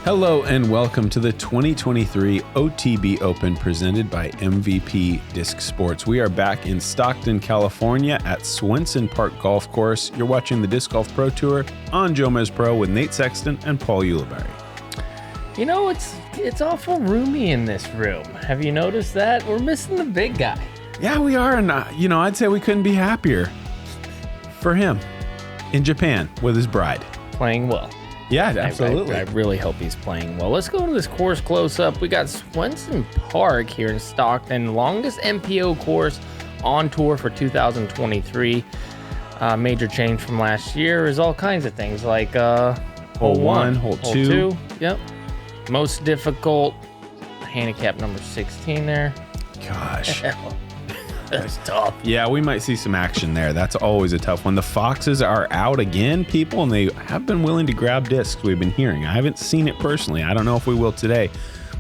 Hello and welcome to the 2023 OTB Open presented by MVP Disc Sports. We are back in Stockton, California at Swenson Park Golf Course. You're watching the Disc Golf Pro Tour on JomezPro with Nate Sexton and Paul Ulibarri. You know, it's awful roomy in this room. Have you noticed that? We're missing the big guy. Yeah, we are. And, I'd say we couldn't be happier for him in Japan with his bride. Playing well. Yeah, absolutely. I really hope he's playing well. Let's go to this course close up. We got Swenson Park here in Stockton, longest MPO course on tour for 2023. Major change from last year is all kinds of things like hole one, hole two. Yep. Most difficult, handicap number 16 there. Gosh. That's tough. Yeah, we might see some action there. That's always a tough one. The Foxes are out again, people, and they have been willing to grab discs, we've been hearing. I haven't seen it personally. I don't know if we will today,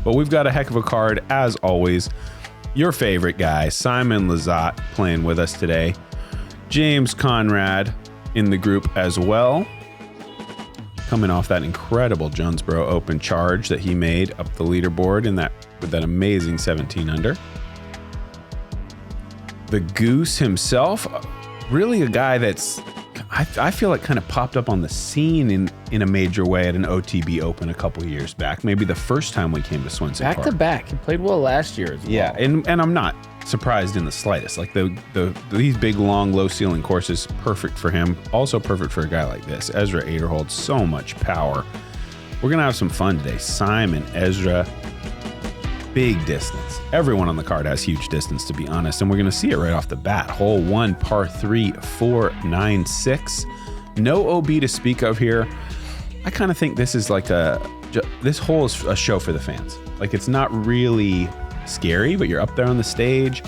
but we've got a heck of a card, as always. Your favorite guy, Simon Lizotte, playing with us today. James Conrad in the group as well. Coming off that incredible JomezPro Open charge that he made up the leaderboard with that amazing 17 under. The Goose himself, really a guy that's, I feel like kind of popped up on the scene in a major way at an OTB Open a couple years back. Maybe the first time we came to Swenson Park. Back to back. He played well last year as well. Yeah, and I'm not surprised in the slightest. Like these big, long, low ceiling courses, perfect for him. Also perfect for a guy like this. Ezra Aderhold, so much power. We're going to have some fun today. Simon, Ezra, big distance. Everyone on the card has huge distance, to be honest, and we're going to see it right off the bat. Hole 1, par 3, 496. No OB to speak of here. I kind of think this is like this hole is a show for the fans. Like, it's not really scary, but you're up there on the stage.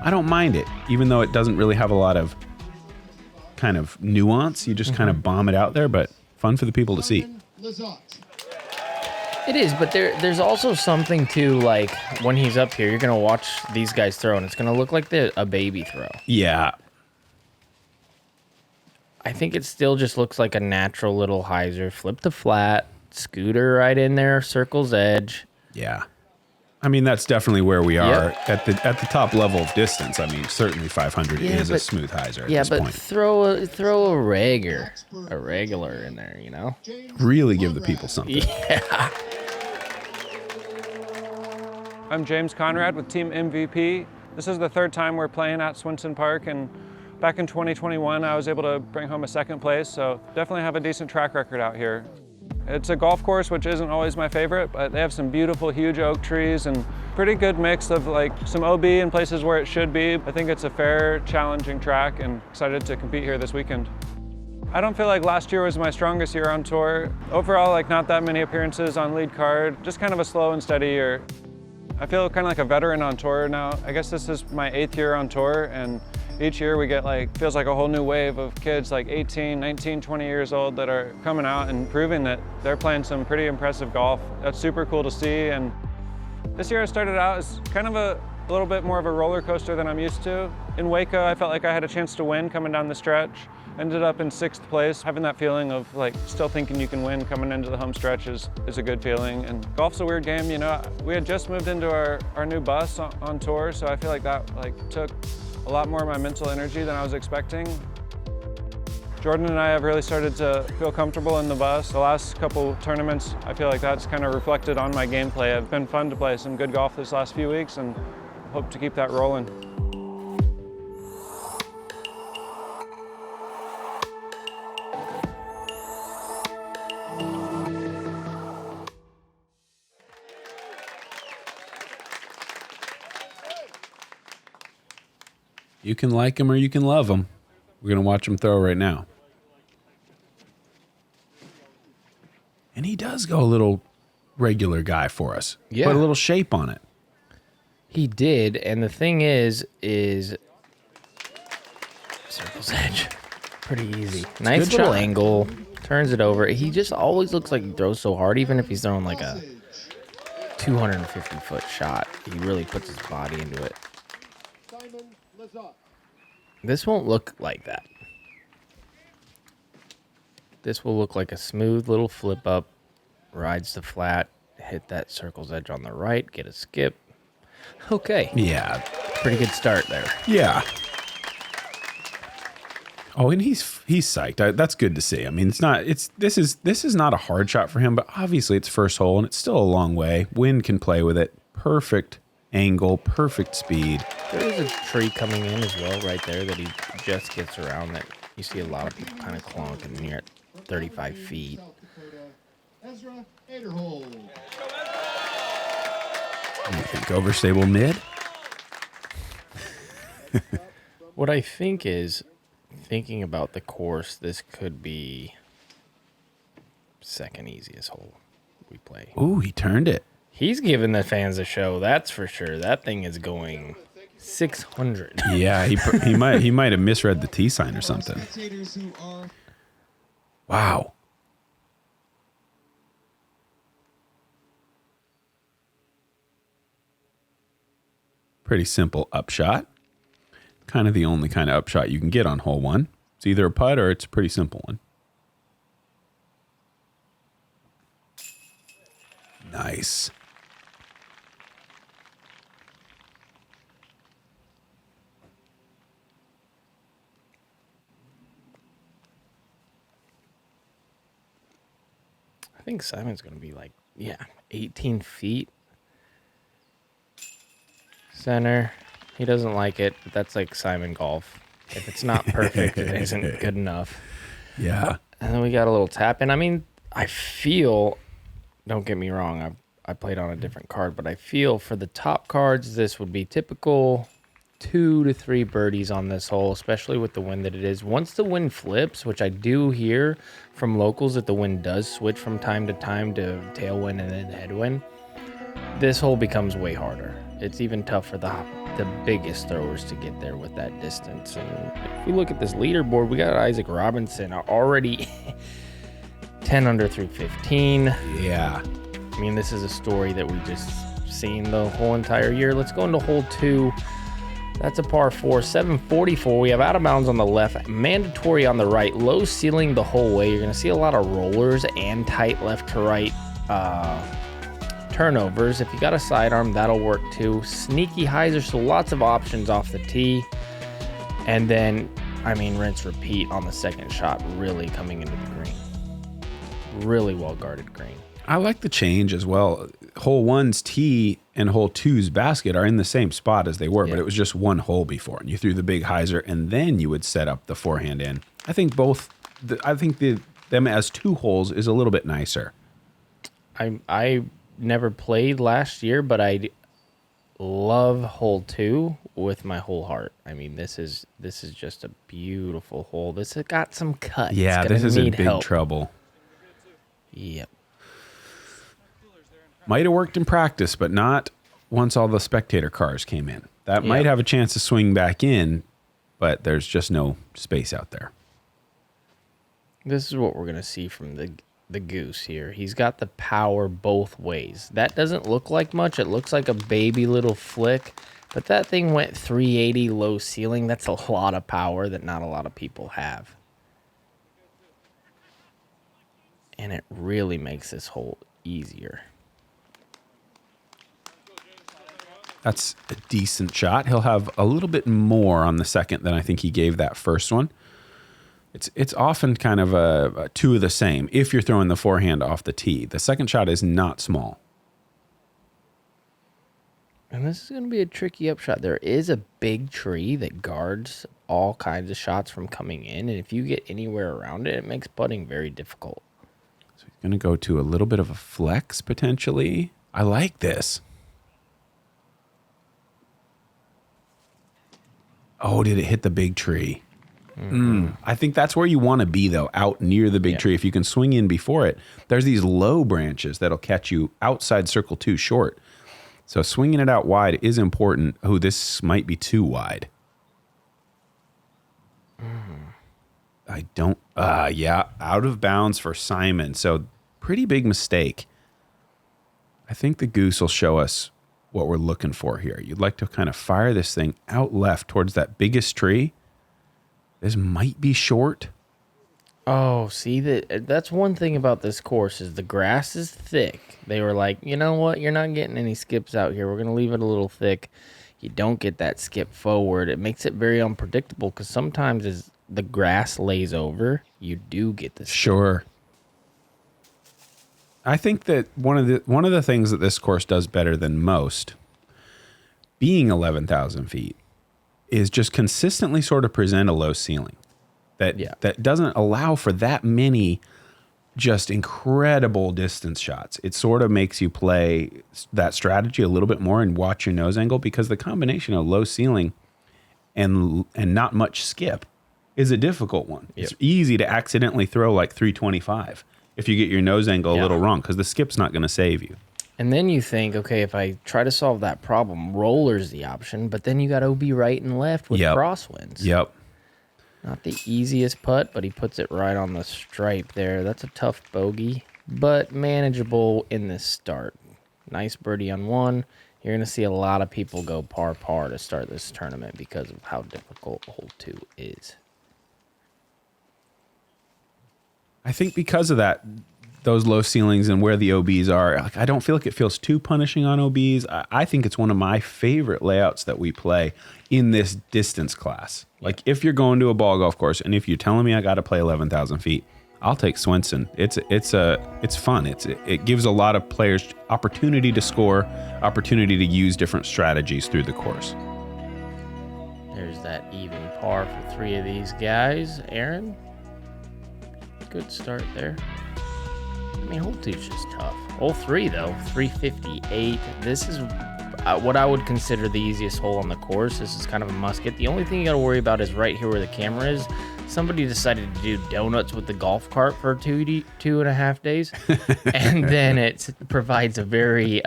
I don't mind it, even though it doesn't really have a lot of kind of nuance. You just kind of bomb it out there, but fun for the people to see. It is, but there's also something to, like, when he's up here, you're going to watch these guys throw, and it's going to look like a baby throw. Yeah. I think it still just looks like a natural little hyzer. Flip to flat, scooter right in there, circle's edge. Yeah. I mean, that's definitely where we are at the top level of distance. I mean, certainly 500 is a smooth hyzer at this point. throw a regular in there, you know? Really give the people something. Yeah. I'm James Conrad with Team MVP. This is the third time we're playing at Swenson Park, and back in 2021 I was able to bring home a second place, so definitely have a decent track record out here. It's a golf course which isn't always my favorite, but they have some beautiful huge oak trees and pretty good mix of like some OB in places where it should be. I think it's a fair, challenging track, and excited to compete here this weekend. I don't feel like last year was my strongest year on tour. Overall, like, not that many appearances on lead card, just kind of a slow and steady year. I feel kind of like a veteran on tour now. I guess this is my 8th year on tour, and each year we get feels like a whole new wave of kids like 18, 19, 20 years old that are coming out and proving that they're playing some pretty impressive golf. That's super cool to see. And this year I started out as kind of a little bit more of a roller coaster than I'm used to. In Waco, I felt like I had a chance to win coming down the stretch. Ended up in 6th place. Having that feeling of still thinking you can win coming into the home stretch is a good feeling. And golf's a weird game, you know. We had just moved into our new bus on tour, so I feel like that took a lot more of my mental energy than I was expecting. Jordan and I have really started to feel comfortable in the bus. The last couple tournaments, I feel like that's kind of reflected on my gameplay. It's been fun to play some good golf this last few weeks, and hope to keep that rolling. You can like him or you can love him. We're going to watch him throw right now. And he does go a little regular guy for us. Yeah. Put a little shape on it. He did, and the thing is circle's edge. Pretty easy. Nice Good little shot. angle. Turns it over. He just always looks like he throws so hard, even if he's throwing like a 250-foot shot. He really puts his body into it. This won't look like that. This will look like a smooth little flip up. rides the flat, hit that circle's edge on the right, get a skip. Okay. Yeah. Pretty good start there. Yeah. Oh, and he's psyched. That's good to see. I mean, this is not a hard shot for him, but obviously it's first hole and it's still a long way. Wind can play with it. Perfect angle, perfect speed. There is a tree coming in as well right there that he just gets around that you see a lot of people kind of clonking near at 35 feet. Ezra, Aderhold. You think overstable mid? What I think is, thinking about the course, this could be second easiest hole we play. Ooh, he turned it. He's giving the fans a show, that's for sure. That thing is going 600. Yeah, he might have misread the T sign or something. Wow. Pretty simple upshot. Kind of the only kind of upshot you can get on hole one. It's either a putt or it's a pretty simple one. Nice. I think Simon's going to be like, 18 feet. Center. He doesn't like it, but that's like Simon golf. If it's not perfect, it isn't good enough. Yeah. And then we got a little tap in. I mean, I feel, don't get me wrong, I played on a different card, but I feel for the top cards, this would be typical 2 to 3 birdies on this hole, especially with the wind that it is. Once the wind flips, which I do hear from locals that the wind does switch from time to time to tailwind and then headwind, this hole becomes way harder. It's even tough for the biggest throwers to get there with that distance. And if we look at this leaderboard, we got Isaac Robinson already 10 under through 15. Yeah. I mean, this is a story that we just seen the whole entire year. Let's go into hole 2. That's a par 4, 744. We have out of bounds on the left, mandatory on the right, low ceiling the whole way. You're going to see a lot of rollers and tight left to right turnovers. If you got a sidearm, that'll work too. Sneaky hyzer, so lots of options off the tee. And then, I mean, rinse, repeat on the second shot, really coming into the green. Really well guarded green. I like the change as well. Hole 1's tee and hole 2's basket are in the same spot as they were, but it was just one hole before. And you threw the big hyzer, and then you would set up the forehand in. I think them as 2 holes is a little bit nicer. I never played last year, but I love hole 2 with my whole heart. I mean, this is just a beautiful hole. This has got some cut. Yeah, this is in big trouble. Yep. Might have worked in practice, but not once all the spectator cars came in. That might have a chance to swing back in, but there's just no space out there. This is what we're going to see from the Goose here. He's got the power both ways. That doesn't look like much. It looks like a baby little flick, but that thing went 380 low ceiling. That's a lot of power that not a lot of people have. And it really makes this hole easier. That's a decent shot. He'll have a little bit more on the second than I think he gave that first one. It's often kind of a 2 of the same if you're throwing the forehand off the tee. The second shot is not small. And this is going to be a tricky upshot. There is a big tree that guards all kinds of shots from coming in, and if you get anywhere around it, it makes putting very difficult. So he's going to go to a little bit of a flex potentially. I like this. Oh, did it hit the big tree? I think that's where you want to be, though, out near the big tree. If you can swing in before it, there's these low branches that'll catch you outside circle 2 short. So swinging it out wide is important. Oh, this might be too wide. I don't, out of bounds for Simon. So pretty big mistake. I think the Goose will show us what we're looking for here. You'd like to kind of fire this thing out left towards that biggest tree. This might be short. Oh, see, that's one thing about this course is the grass is thick. They were like, you know what? You're not getting any skips out here. We're going to leave it a little thick. You don't get that skip forward. It makes it very unpredictable because sometimes as the grass lays over, you do get the skip. Sure. I think that one of the things that this course does better than most, being 11,000 feet, is just consistently sort of present a low ceiling that doesn't allow for that many just incredible distance shots. It sort of makes you play that strategy a little bit more and watch your nose angle, because the combination of low ceiling and not much skip is a difficult one. Yep. It's easy to accidentally throw like 325 if you get your nose angle a little wrong, because the skip's not going to save you. And then you think, okay, if I try to solve that problem, roller's the option, but then you got OB right and left with crosswinds. Yep. Not the easiest putt, but he puts it right on the stripe there. That's a tough bogey, but manageable in this start. Nice birdie on one. You're going to see a lot of people go par to start this tournament because of how difficult hole 2 is. I think because of that, those low ceilings and where the OBs are, like, I don't feel like it feels too punishing on OBs. I think it's one of my favorite layouts that we play in this distance class. Like, if you're going to a ball golf course and if you're telling me I got to play 11,000 feet, I'll take Swenson. It's fun. It gives a lot of players opportunity to score, opportunity to use different strategies through the course. There's that even par for 3 of these guys. Aaron, good start there. I mean, hole 2 is just tough. Hole 3, though, 358. This is what I would consider the easiest hole on the course. This is kind of a must-get. The only thing you got to worry about is right here where the camera is. Somebody decided to do donuts with the golf cart for 2.5 days. And then it provides a very...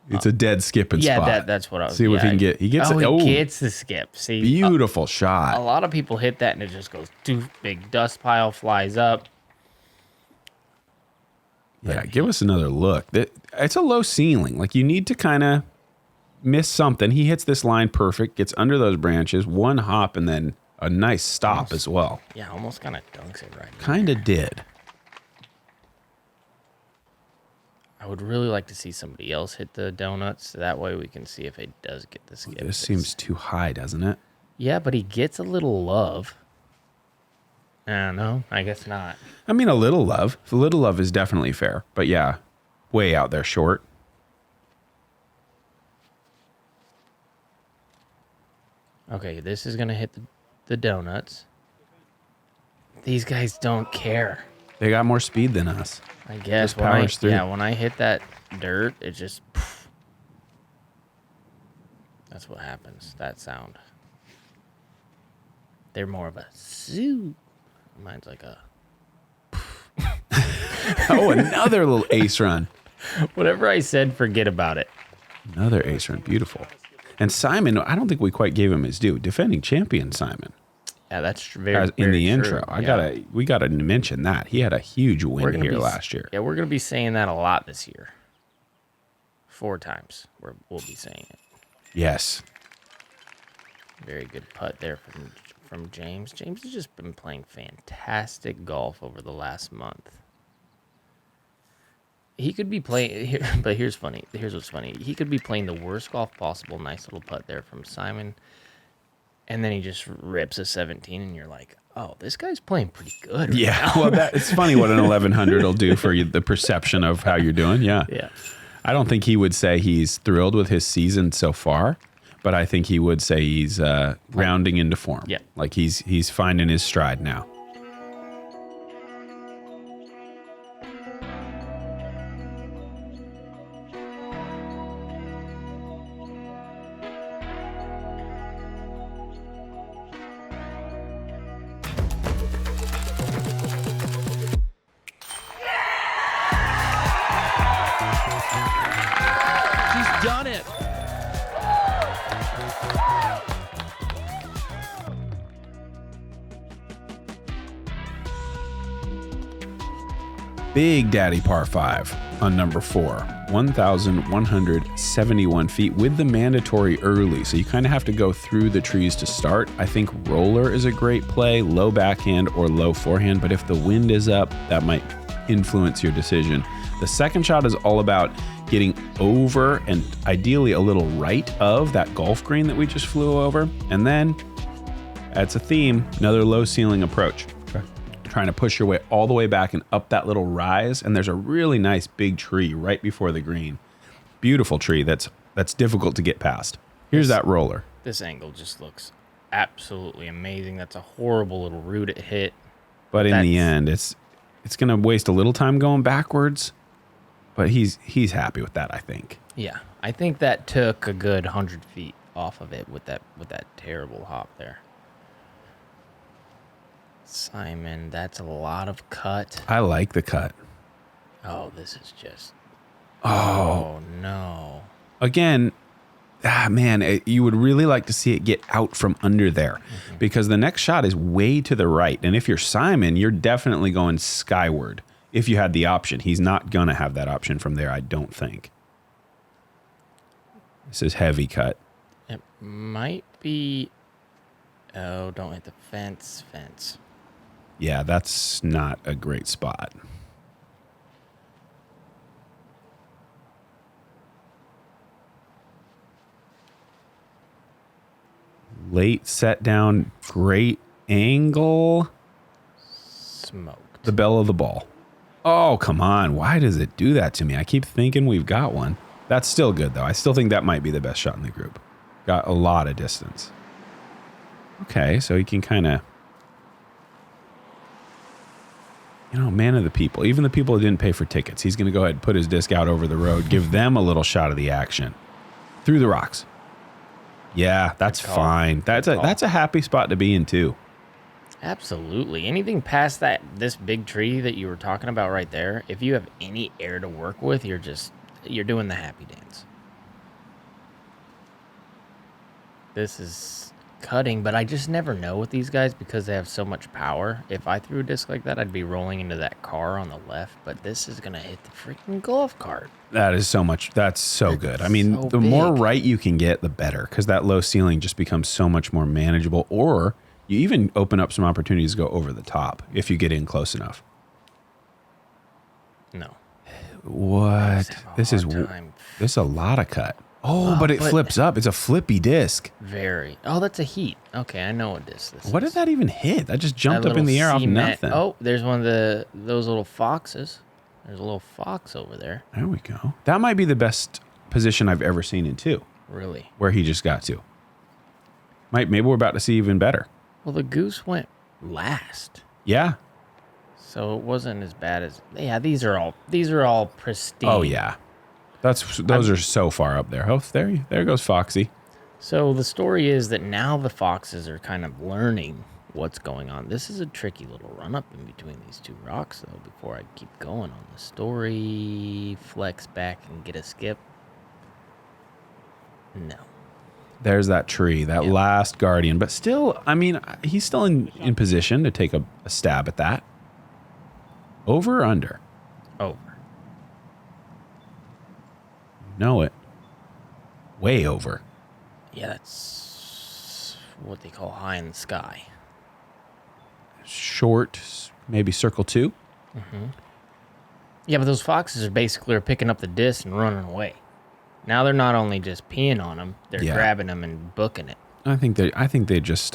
it's a dead skipping spot. Yeah, that's what I was... See if he can get... He gets gets the skip. See, beautiful shot. A lot of people hit that and it just goes too big. Dust pile flies up. Yeah, give us another look. It's a low ceiling. Like, you need to kind of miss something. He hits this line perfect, gets under those branches, one hop, and then a nice stop as well. Yeah, almost kind of dunks it right. Kind of did. I would really like to see somebody else hit the donuts. That way we can see if it does get the skip. This seems too high, doesn't it? Yeah, but he gets a little love. I don't know. I guess not. I mean, a little love. A little love is definitely fair. But yeah, way out there short. Okay, this is going to hit the donuts. These guys don't care. They got more speed than us. I guess. Just powers through. Yeah, when I hit that dirt, it just... Poof. That's what happens. That sound. They're more of a zoo. Mine's like a... Oh, another little ace run. Whatever I said, forget about it. Another ace run. Beautiful. And Simon, I don't think we quite gave him his due. Defending champion Simon. Yeah, that's very in the true. intro. We gotta mention that. He had a huge win here last year. Yeah, we're going to be saying that a lot this year. 4 times we'll be saying it. Yes. Very good putt there from James. James has just been playing fantastic golf over the last month. He could be playing here, but here's what's funny. He could be playing the worst golf possible. Nice little putt there from Simon. And then he just rips a 17 and you're like, oh, this guy's playing pretty good right now. Well, it's funny what an 1100 will do for you, the perception of how you're doing. Yeah. I don't think he would say he's thrilled with his season so far, but I think he would say he's rounding into form. Yeah. Like he's finding his stride now. Done it. Big Daddy par 5 on number 4, 1,171 feet with the mandatory early. So you kind of have to go through the trees to start. I think roller is a great play, low backhand or low forehand, but if the wind is up, that might influence your decision. The second shot is all about getting over and ideally a little right of that golf green that we just flew over. And then, that's a theme, another low ceiling approach. Trying to push your way all the way back and up that little rise, and there's a really nice big tree right before the green. Beautiful tree that's difficult to get past. Here's that roller. This angle just looks absolutely amazing. That's a horrible little root it hit. But in the end, it's going to waste a little time going backwards, but he's happy with that, I think. Yeah, I think that took a good 100 feet off of it with that terrible hop there. Simon, that's a lot of cut. I like the cut. Oh, this is just... Oh, no. Again, man, you would really like to see it get out from under there because the next shot is way to the right. And if you're Simon, you're definitely going skyward if you had the option. He's not going to have that option from there, I don't think. This is heavy cut. It might be... Oh, don't hit the fence. Yeah, that's not a great spot. Late set down, great angle. Smoked. The bell of the ball. Oh, come on. Why does it do that to me? I keep thinking we've got one. That's still good, though. I still think that might be the best shot in the group. Got a lot of distance. Okay, so he can kind of... man of the people. Even the people who didn't pay for tickets. He's going to go ahead and put his disc out over the road, give them a little shot of the action. Through the rocks. Yeah, that's fine. That's a happy spot to be in, too. Absolutely. Anything past this big tree that you were talking about right there, if you have any air to work with, you're doing the happy dance. This is cutting, but I just never know with these guys because they have so much power. If I threw a disc like that, I'd be rolling into that car on the left, but this is going to hit the freaking golf cart. That is so much. That's so good. I mean, the more right you can get, the better, because that low ceiling just becomes so much more manageable, or you even open up some opportunities to go over the top if you get in close enough. No. What? This is a lot of cut. Oh, but it flips up. It's a flippy disc. Very. Oh, that's a heat. Okay, I know what this is. What did that even hit? That just jumped up in the air off nothing. Oh, there's one of those little foxes. There's a little fox over there. There we go. That might be the best position I've ever seen in 2. Really? Where he just got to. Maybe we're about to see even better. Well, the goose went last. Yeah. So it wasn't as bad as... Yeah, these are all pristine. Oh, yeah. Those are so far up there. Oh, there goes Foxy. So the story is that now the foxes are kind of learning what's going on. This is a tricky little run up in between these two rocks, though, before I keep going on the story. Flex back and get a skip. No. There's that tree, that last guardian. But still, I mean, he's still in position to take a stab at that. Over or under? Over. Know it. Way over. Yeah, that's what they call high in the sky. Short, maybe circle 2. Mm-hmm. Yeah, but those foxes are basically picking up the disc and running away. Now they're not only just peeing on them, they're grabbing them and booking it. I think they just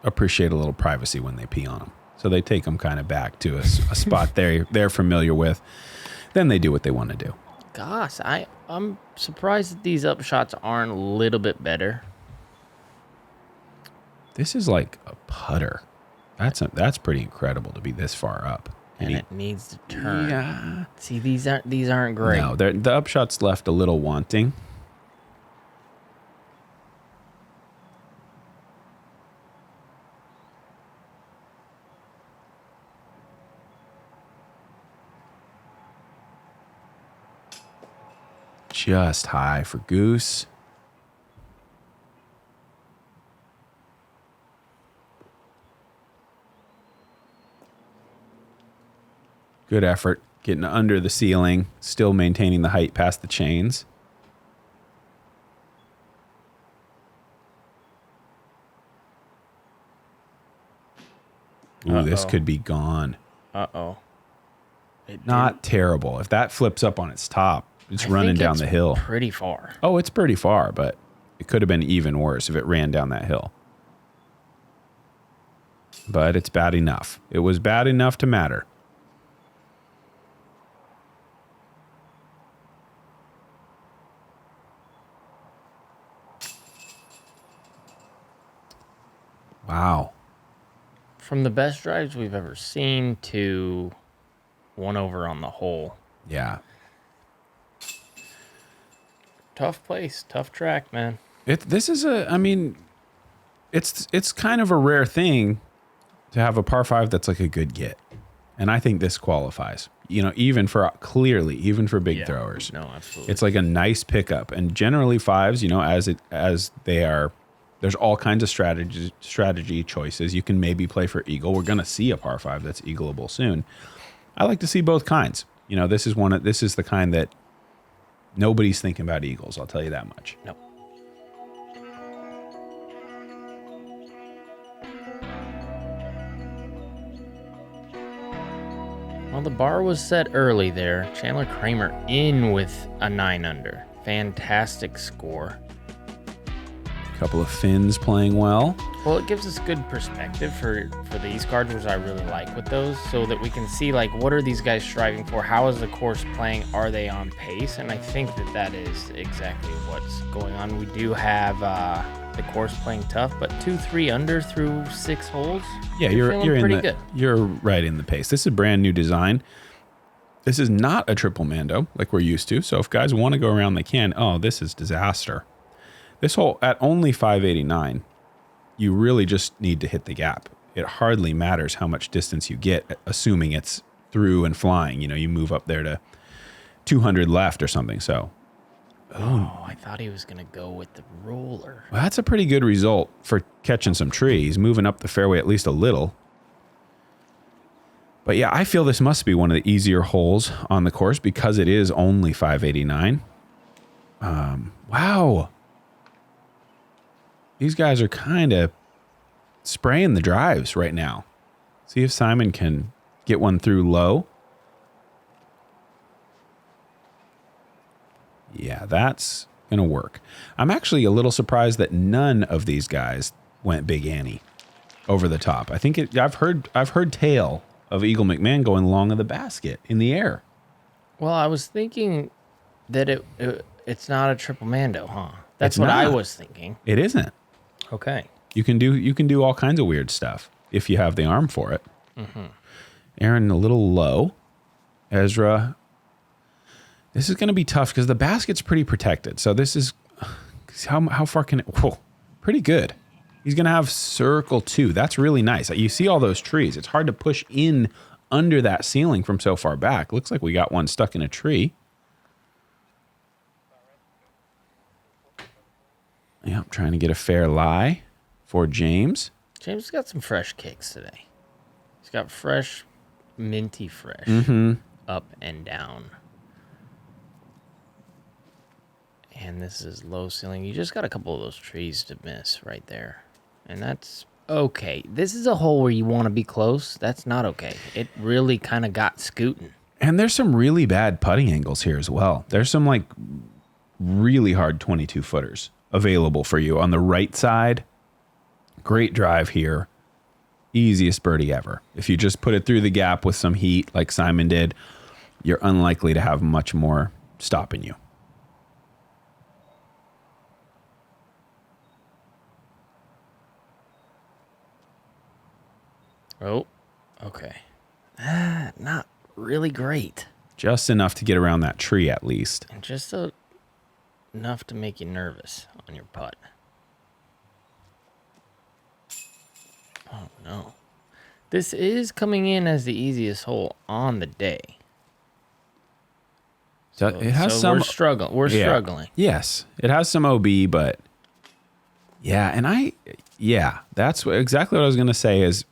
appreciate a little privacy when they pee on them. So they take them kind of back to a spot they're familiar with. Then they do what they want to do. Gosh, I'm surprised that these upshots aren't a little bit better. This is like a putter. That's pretty incredible to be this far up. And it needs to turn. Yeah. See, these aren't great. No, the upshot's left a little wanting. Just high for Goose. Good effort. getting under the ceiling, still maintaining the height past the chains. Ooh, this could be gone. Uh-oh. Not terrible. If that flips up on its top, it's running down the hill. Pretty far. Oh, it's pretty far, but it could have been even worse if it ran down that hill. But it's bad enough. It was bad enough to matter. Wow. From the best drives we've ever seen to 1 over on the hole. Yeah. Tough place, tough track, man. This is it's kind of a rare thing to have a par 5 that's like a good get. And I think this qualifies. You know, even for big throwers. No, absolutely. It's like a nice pickup. And generally 5s, you know, as they are, there's all kinds of strategy choices. You can maybe play for eagle. We're going to see a par 5 that's eagleable soon. I like to see both kinds. You know, this is the kind that nobody's thinking about eagles. I'll tell you that much. No. Well, the bar was set early there. Chandler Kramer in with a 9 under. Fantastic score. Couple of Finns playing well. Well, it gives us good perspective for these cards, which I really like with those, so that we can see, like, what are these guys striving for? How is the course playing? Are they on pace? And I think that is exactly what's going on. We do have the course playing tough, but 2-3 under through 6 holes. Yeah, you're pretty good. You're right in the pace. This is a brand new design. This is not a triple mando like we're used to. So if guys want to go around, they can. Oh, this is disaster. This hole at only 589, you really just need to hit the gap. It hardly matters how much distance you get, assuming it's through and flying. You know, you move up there to 200 left or something. So, oh, I thought he was going to go with the roller. Well, that's a pretty good result for catching some trees, moving up the fairway at least a little. But yeah, I feel this must be one of the easier holes on the course because it is only 589. Wow. These guys are kind of spraying the drives right now. See if Simon can get one through low. Yeah, that's going to work. I'm actually a little surprised that none of these guys went Big Annie over the top. I think I've heard tale of Eagle McMahon going long of the basket in the air. Well, I was thinking that it's not a triple mando, huh? That's what I was thinking. It isn't. Okay. You can do all kinds of weird stuff if you have the arm for it. Mm-hmm. Aaron a little low. Ezra. This is going to be tough because the basket's pretty protected. So this is how far can it? Whoa, pretty good. He's going to have circle 2. That's really nice. You see all those trees. It's hard to push in under that ceiling from so far back. Looks like we got one stuck in a tree. Yeah, I'm trying to get a fair lie for James. James has got some fresh kicks today. He's got fresh, minty fresh, up and down. And this is low ceiling. You just got a couple of those trees to miss right there. And that's okay. This is a hole where you want to be close. That's not okay. It really kind of got scooting. And there's some really bad putting angles here as well. There's some like really hard 22 footers available for you on the right side. Great drive here. Easiest birdie ever. If you just put it through the gap with some heat like Simon did, you're unlikely to have much more stopping you. Oh, okay. Not really great. Just enough to get around that tree at least. And just enough to make you nervous on your putt. Oh, no. This is coming in as the easiest hole on the day. So it has some... We're struggling. We're struggling. Yes. It has some OB, but... Yeah, and that's exactly what I was going to say is...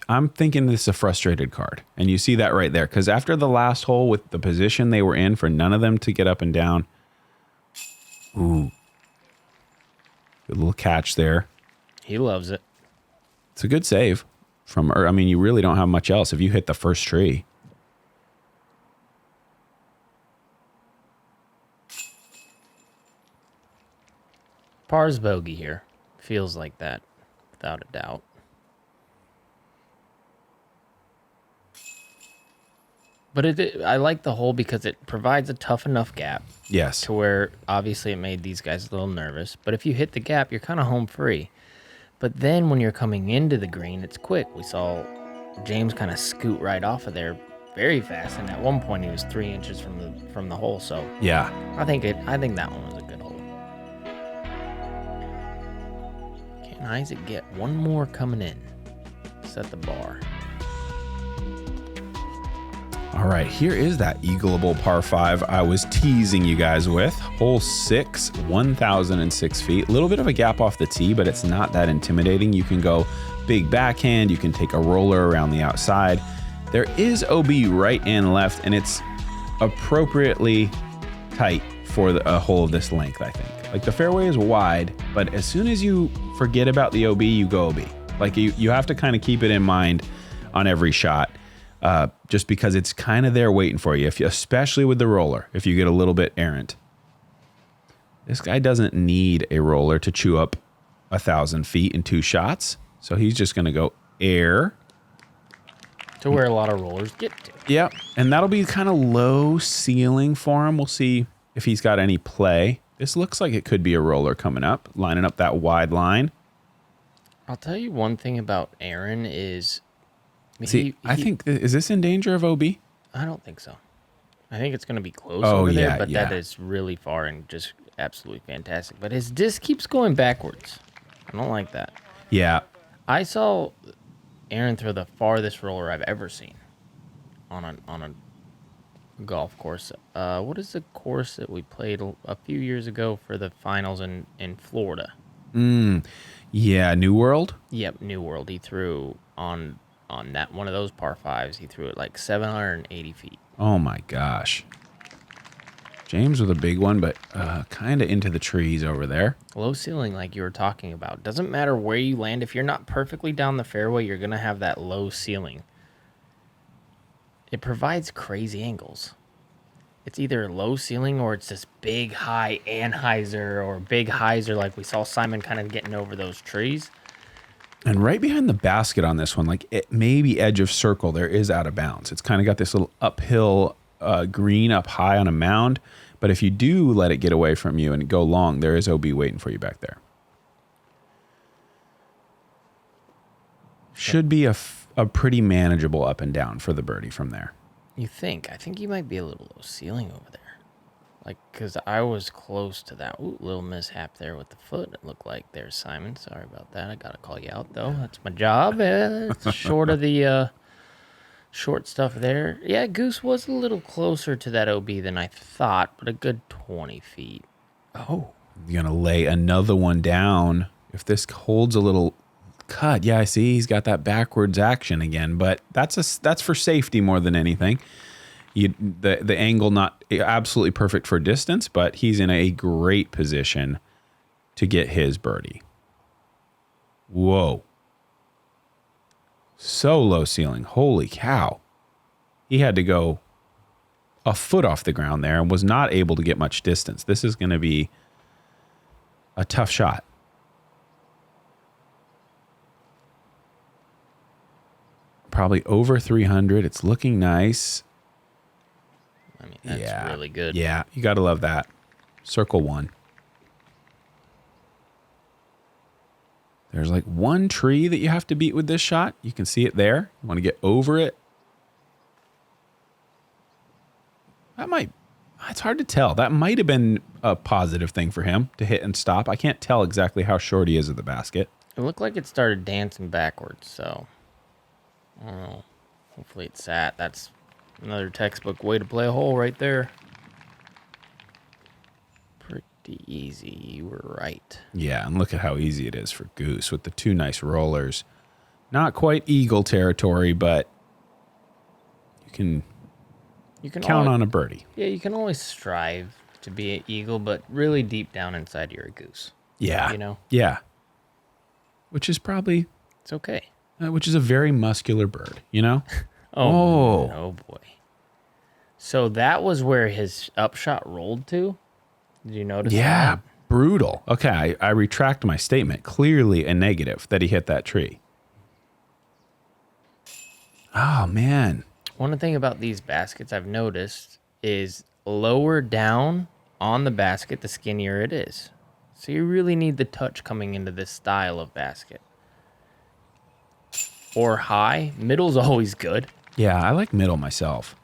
I'm thinking this is a frustrated card. And you see that right there. Because after the last hole with the position they were in for none of them to get up and down. Ooh. Good little catch there. He loves it. It's a good save. I mean, you really don't have much else if you hit the first tree. Par's bogey here. Feels like that, without a doubt. But I like the hole because it provides a tough enough gap. Yes. To where, obviously, it made these guys a little nervous. But if you hit the gap, you're kind of home free. But then when you're coming into the green, it's quick. We saw James kind of scoot right off of there very fast. And at one point, he was 3 inches from the hole. So yeah, I think that one was a good hole. Can Isaac get one more coming in? Set the bar. All right, here is that eagleable par 5 I was teasing you guys with. Hole 6, 1,006 feet. A little bit of a gap off the tee, but it's not that intimidating. You can go big backhand. You can take a roller around the outside. There is OB right and left, and it's appropriately tight for a hole of this length, I think. Like, the fairway is wide, but as soon as you forget about the OB, you go OB. Like, you have to kind of keep it in mind on every shot. Just because it's kind of there waiting for you, especially with the roller, if you get a little bit errant. This guy doesn't need a roller to chew up 1,000 feet in 2 shots, so he's just going to go air. To where a lot of rollers get to. Yep, and that'll be kind of low ceiling for him. We'll see if he's got any play. This looks like it could be a roller coming up, lining up that wide line. I'll tell you one thing about Aaron is... I think, is this in danger of OB? I don't think so. I think it's going to be close over there, but yeah. that is really far and just absolutely fantastic. But his disc keeps going backwards. I don't like that. Yeah. I saw Aaron throw the farthest roller I've ever seen on a golf course. What is the course that we played a few years ago for the finals in Florida? Yeah, New World? Yep, New World. He threw on that one of those par 5s, he threw it like 780 feet. Oh my gosh. James with a big one, but kind of into the trees over there. Low ceiling, like you were talking about. Doesn't matter where you land. If you're not perfectly down the fairway, you're going to have that low ceiling. It provides crazy angles. It's either low ceiling or it's this big high anhyzer or big hyzer like we saw Simon kind of getting over those trees. And right behind the basket on this one, like it maybe edge of circle, there is out of bounds. It's kind of got this little uphill green up high on a mound. But if you do let it get away from you and go long, there is OB waiting for you back there. Should be a pretty manageable up and down for the birdie from there. You think? I think you might be a little low ceiling over there. Like, because I was close to that. Ooh, little mishap there with the foot. It looked like there's Simon. Sorry about that. I got to call you out, though. That's my job. It's short of the short stuff there. Yeah, Goose was a little closer to that OB than I thought, but a good 20 feet. Oh. You're going to lay another one down. If this holds a little cut, yeah, I see he's got that backwards action again, but that's for safety more than anything. The angle not absolutely perfect for distance, but he's in a great position to get his birdie. Whoa. So low ceiling. Holy cow. He had to go a foot off the ground there and was not able to get much distance. This is going to be a tough shot. Probably over 300. It's looking nice. I mean, that's really good. Yeah, you got to love that. Circle one. There's like one tree that you have to beat with this shot. You can see it there. You want to get over it. It's hard to tell. That might have been a positive thing for him to hit and stop. I can't tell exactly how short he is of the basket. It looked like it started dancing backwards, so I don't know. Hopefully it sat. That's another textbook way to play a hole right there. Pretty easy. You were right. Yeah, and look at how easy it is for Goose with the two nice rollers. Not quite eagle territory, but you can count on a birdie. Yeah, you can always strive to be an eagle, but really deep down inside you're a goose. Yeah. You know? Yeah. Which is probably... It's okay. Which is a very muscular bird, you know? Oh boy. So that was where his upshot rolled to? Did you notice Yeah, that? brutal. Okay, I retract my statement. Clearly a negative that he hit that tree. Oh, man. One thing about these baskets I've noticed is lower down on the basket, the skinnier it is. So you really need the touch coming into this style of basket. Or high. Middle's always good. Yeah, I like middle myself.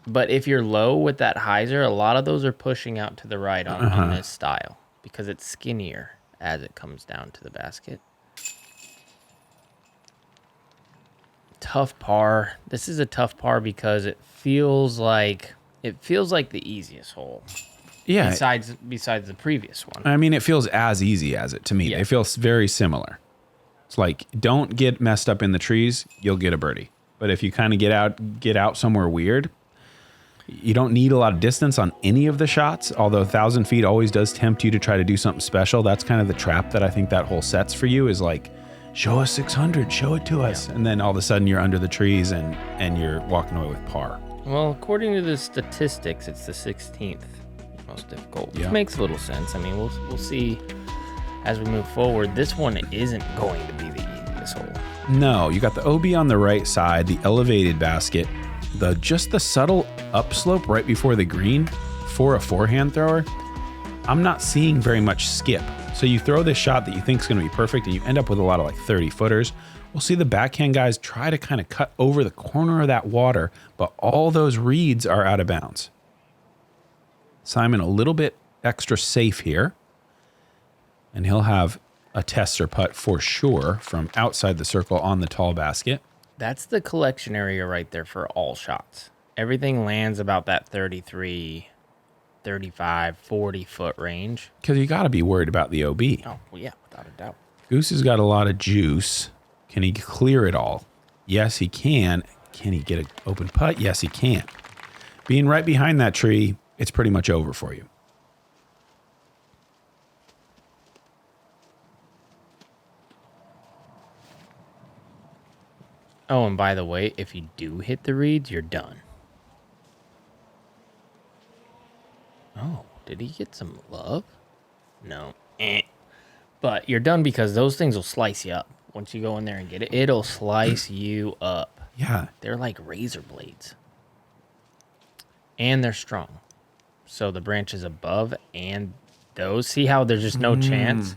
But if you're low with that hyzer, a lot of those are pushing out to the right on this style because it's skinnier as it comes down to the basket. Tough par. This is a tough par because it feels like the easiest hole. Yeah. Besides the previous one. I mean, it feels as easy as it to me. Yeah. They feel very similar. It's like, don't get messed up in the trees, you'll get a birdie. But if you kind of get out somewhere weird, you don't need a lot of distance on any of the shots, although 1,000 feet always does tempt you to try to do something special. That's kind of the trap that I think that hole sets for you, is like, show us 600, show it to us. And then all of a sudden you're under the trees and you're walking away with par. Well, according to the statistics, it's the 16th most difficult, which makes a little sense. I mean, we'll see as we move forward. This one isn't going to be the easiest hole. No, you got the OB on the right side, the elevated basket, just the subtle upslope right before the green for a forehand thrower. I'm not seeing very much skip. So you throw this shot that you think is going to be perfect and you end up with a lot of like 30 footers. We'll see the backhand guys try to kind of cut over the corner of that water, but all those reeds are out of bounds. Simon a little bit extra safe here, and he'll have a tester putt for sure from outside the circle on the tall basket. That's the collection area right there for all shots. Everything lands about that 33, 35, 40 foot range. Because you got to be worried about the OB. Oh, well, yeah, without a doubt. Goose has got a lot of juice. Can he clear it all? Yes, he can. Can he get an open putt? Yes, he can. Being right behind that tree, it's pretty much over for you. Oh, and by the way, if you do hit the reeds, you're done. Oh, did he get some love? No. But you're done because those things will slice you up. Once you go in there and get it, it'll slice you up. Yeah. They're like razor blades. And they're strong. So the branches above and those, see how there's just no chance?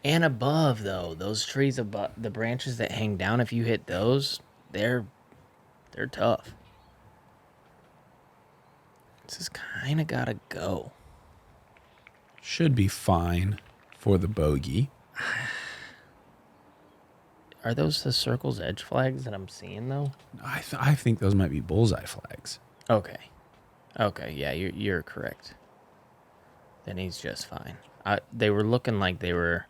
And above, though, those trees above, the branches that hang down, if you hit those, they're tough. This is kind of got to go. Should be fine for the bogey. Are those the circle's edge flags that I'm seeing, though? I think those might be bullseye flags. Okay. Okay, yeah, you're correct. Then he's just fine. They were looking like they were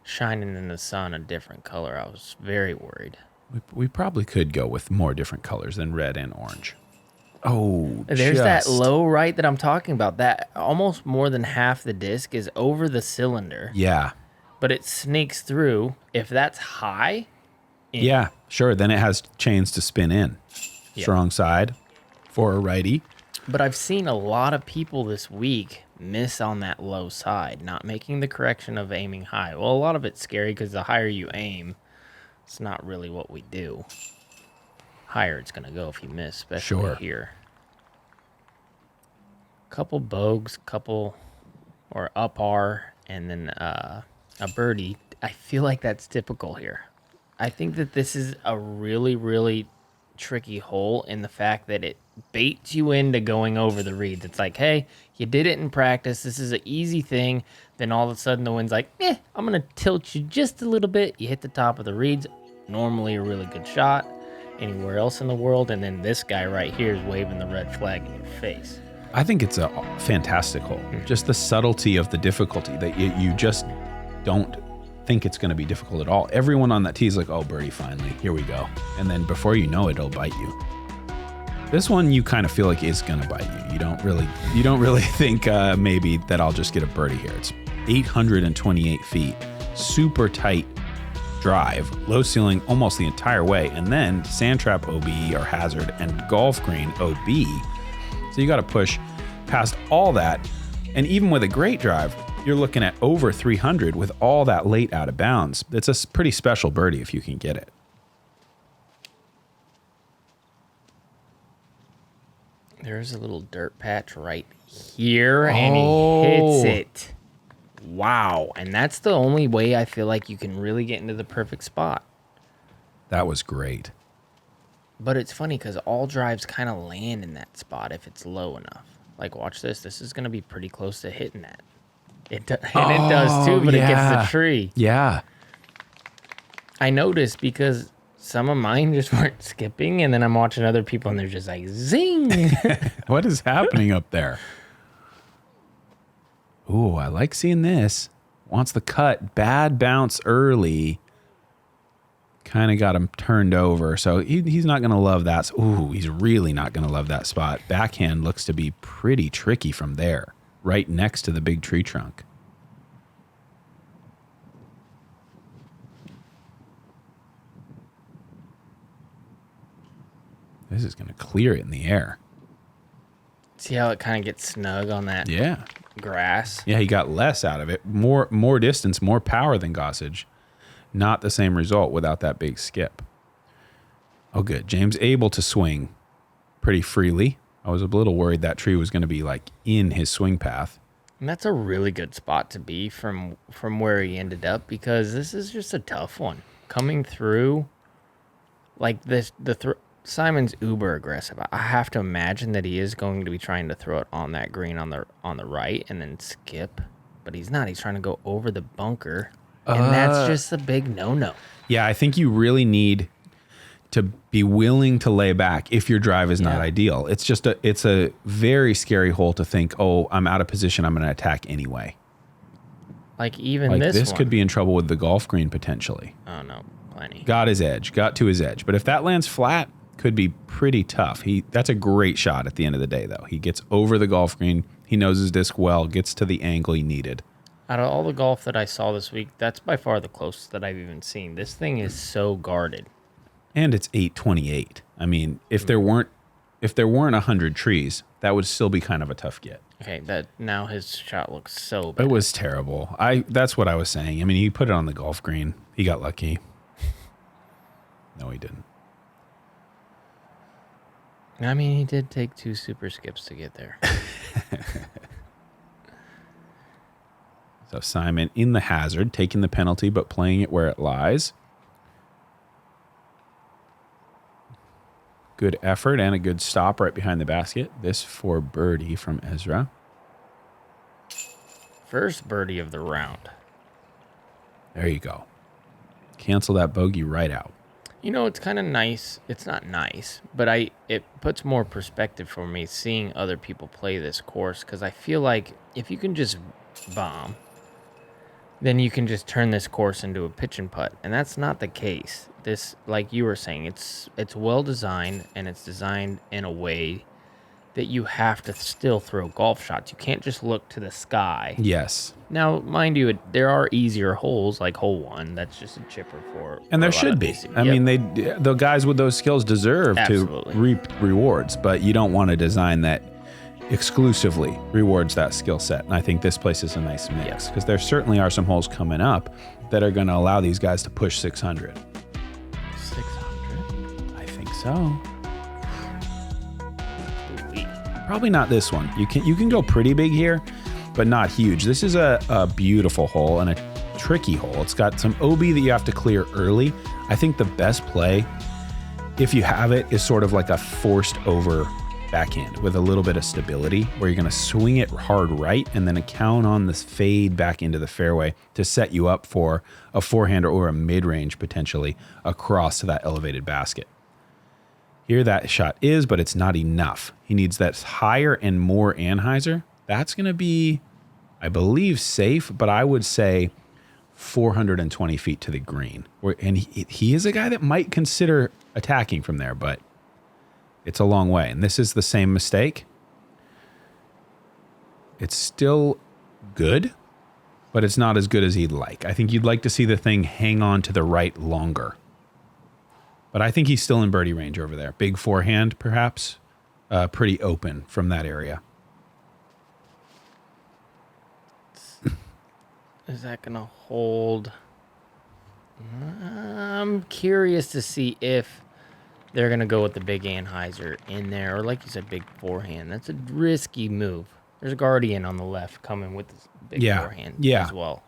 shining in the sun a different color. I was very worried. We probably could go with more different colors than red and orange. Oh, there's that low right that I'm talking about. That almost more than half the disc is over the cylinder. Yeah. But it sneaks through. If that's high. Yeah, sure. Then it has chains to spin in. Yeah. Strong side for a righty. But I've seen a lot of people this week miss on that low side, not making the correction of aiming high. Well, a lot of it's scary because the higher you aim, it's not really what we do. Higher it's going to go if you miss, especially here. Couple bogues, or up R, and then a birdie. I feel like that's typical here. I think that this is a really, really tricky hole in the fact that it baits you into going over the reeds. It's like, hey, you did it in practice. This is an easy thing. Then all of a sudden the wind's like, I'm going to tilt you just a little bit. You hit the top of the reeds. Normally a really good shot anywhere else in the world. And then this guy right here is waving the red flag in your face. I think it's a fantastic hole. Just the subtlety of the difficulty that you just don't think it's going to be difficult at all. Everyone on that tee is like, oh, birdie, finally, here we go. And then before you know it, it'll bite you. This one you kind of feel like is going to bite you. You don't really think maybe that I'll just get a birdie here. It's 828 feet, super tight drive, low ceiling almost the entire way, and then sand trap OB or hazard and golf green OB. So you got to push past all that. And even with a great drive, you're looking at over 300 with all that late out of bounds. It's a pretty special birdie if you can get it. There's a little dirt patch right here, and he hits it. Wow. And that's the only way I feel like you can really get into the perfect spot. That was great. But it's funny because all drives kind of land in that spot if it's low enough. Like, watch this. This is going to be pretty close to hitting that. It does too, but it gets the tree. Yeah. I noticed because some of mine just weren't skipping, and then I'm watching other people, and they're just like, zing. What is happening up there? Ooh, I like seeing this. Wants the cut. Bad bounce early. Kind of got him turned over. So he's not going to love that. Ooh, he's really not going to love that spot. Backhand looks to be pretty tricky from there. Right next to the big tree trunk. This is going to clear it in the air. See how it kind of gets snug on that grass? Yeah, he got less out of it. More distance, more power than Gossage. Not the same result without that big skip. Oh, good. James able to swing pretty freely. I was a little worried that tree was going to be like in his swing path. And that's a really good spot to be from where he ended up, because this is just a tough one. Coming through, like this, Simon's uber aggressive. I have to imagine that he is going to be trying to throw it on that green on the right and then skip, but he's not. He's trying to go over the bunker, and that's just a big no-no. Yeah, I think you really need to be willing to lay back if your drive is not ideal. It's just it's a very scary hole to think, oh, I'm out of position, I'm going to attack anyway. Like even this one. Could be in trouble with the golf green potentially. Oh no, plenty. Got to his edge. But if that lands flat, could be pretty tough. That's a great shot at the end of the day, though. He gets over the golf green. He knows his disc well, gets to the angle he needed. Out of all the golf that I saw this week, that's by far the closest that I've even seen. This thing is so guarded. And it's 828. I mean, if there weren't 100 trees, that would still be kind of a tough get. Okay, now his shot looks so bad. It was terrible. That's what I was saying. I mean, he put it on the golf green. He got lucky. No, he didn't. I mean, he did take 2 super skips to get there. So Simon in the hazard, taking the penalty, but playing it where it lies. Good effort and a good stop right behind the basket. This for birdie from Ezra. First birdie of the round. There you go. Cancel that bogey right out. You know, it's kind of nice. It's not nice, but it puts more perspective for me seeing other people play this course, because I feel like if you can just bomb, then you can just turn this course into a pitch and putt, and that's not the case. This, like you were saying, it's well designed, and it's designed in a way that you have to still throw golf shots. You can't just look to the sky. Yes. Now, mind you, there are easier holes, like hole 1. That's just a chipper for. And there should be. I mean, the guys with those skills deserve to reap rewards, but you don't want to design that exclusively rewards that skill set. And I think this place is a nice mix, because there certainly are some holes coming up that are going to allow these guys to push 600. 600? I think so. Probably not this one. You can go pretty big here, but not huge. This is a beautiful hole and a tricky hole. It's got some OB that you have to clear early. I think the best play, if you have it, is sort of like a forced over backhand with a little bit of stability, where you're going to swing it hard right and then count on this fade back into the fairway to set you up for a forehand or a mid-range potentially across to that elevated basket. Here that shot is, but it's not enough. He needs that higher and more Anheuser. That's going to be, I believe, safe, but I would say 420 feet to the green. And he is a guy that might consider attacking from there, but it's a long way. And this is the same mistake. It's still good, but it's not as good as he'd like. I think you'd like to see the thing hang on to the right longer. But I think he's still in birdie range over there. Big forehand, perhaps. Pretty open from that area. Is that going to hold? I'm curious to see if they're going to go with the big Anheuser in there, or like you said, big forehand. That's a risky move. There's a Guardian on the left coming with this big forehand as well.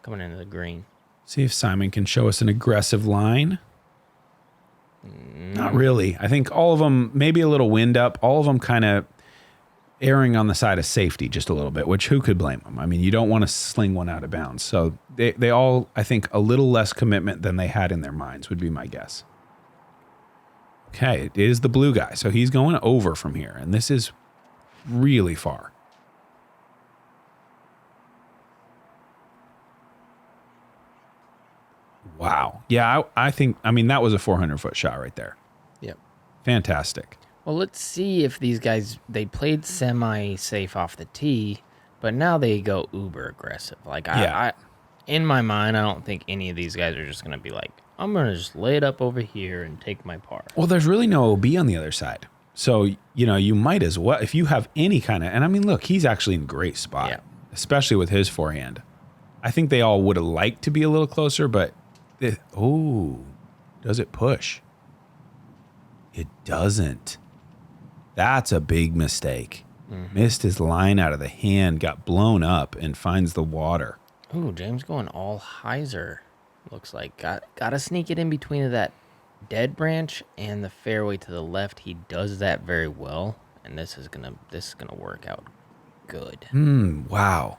Coming into the green. See if Simon can show us an aggressive line. Not really. I think all of them, maybe a little wind up, all of them kind of erring on the side of safety just a little bit, which who could blame them? I mean, you don't want to sling one out of bounds. So they all, I think, a little less commitment than they had in their minds would be my guess. Okay, it is the blue guy. So he's going over from here, and this is really far. Wow. Yeah, I think, I mean, that was a 400-foot shot right there. Yep. Fantastic. Well, let's see if these guys, they played semi-safe off the tee, but now they go uber aggressive. Like, I in my mind, I don't think any of these guys are just going to be like, I'm going to just lay it up over here and take my par. Well, there's really no OB on the other side. So, you know, you might as well, if you have any kind of, and I mean, look, he's actually in a great spot, especially with his forehand. I think they all would have liked to be a little closer, but does it push? It doesn't. That's a big mistake. Missed his line out of the hand, got blown up, and finds the water. Ooh, James going all hyzer. Looks like got to sneak it in between of that dead branch and the fairway to the left. He does that very well, and this is gonna work out good. Wow.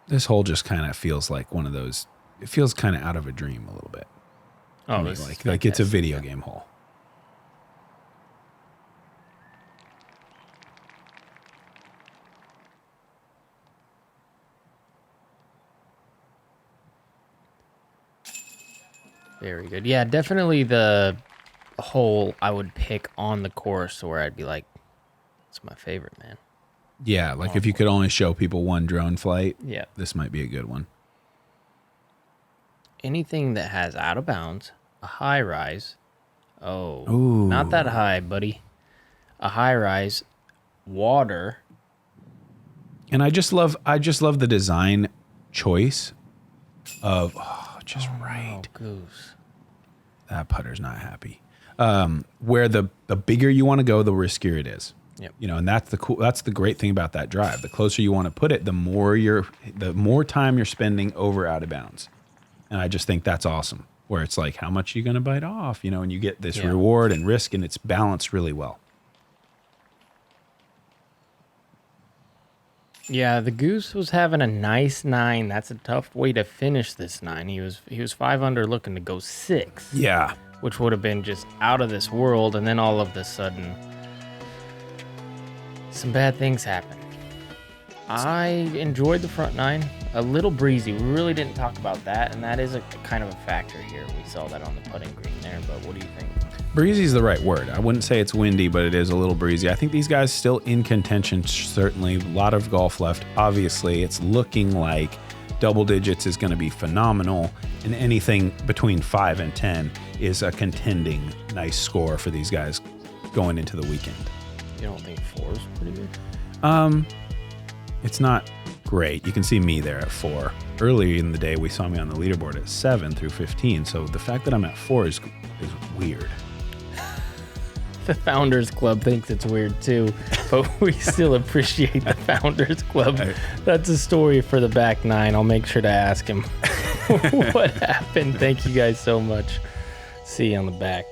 This hole just kind of feels like one of those. It feels kind of out of a dream a little bit. Oh, I mean, like it's a video game hole. Very good. Yeah, definitely the hole I would pick on the course where I'd be like, it's my favorite, man. Yeah, like if you could only show people one drone flight, this might be a good one. Anything that has out of bounds, a high rise. Oh, not that high, buddy. A high rise, water. And I just love the design choice of just right. Oh, goose. That putter's not happy. Where the bigger you want to go, the riskier it is. Yep. You know, and that's the great thing about that drive. The closer you want to put it, the more time you're spending over out of bounds. And I just think that's awesome. Where it's like, how much are you going to bite off? You know, and you get this reward and risk, and it's balanced really well. Yeah, the goose was having a nice 9. That's a tough way to finish this 9. He was 5 under, looking to go 6. Yeah, which would have been just out of this world, and then all of a sudden, some bad things happened. I enjoyed the front 9. A little breezy. We really didn't talk about that, and that is a kind of a factor here. We saw that on the putting green there, but what do you think? Breezy is the right word. I wouldn't say it's windy, but it is a little breezy. I think these guys still in contention, certainly. A lot of golf left. Obviously, it's looking like double digits is going to be phenomenal, and anything between 5 and 10 is a contending nice score for these guys going into the weekend. You don't think 4 is pretty good? It's not great. You can see me there at 4. Early in the day, we saw me on the leaderboard at 7 through 15, so the fact that I'm at 4 is weird. The Founders Club thinks it's weird too, but we still appreciate the Founders Club. That's a story for the back 9. I'll make sure to ask him what happened. Thank you guys so much. See you on the back.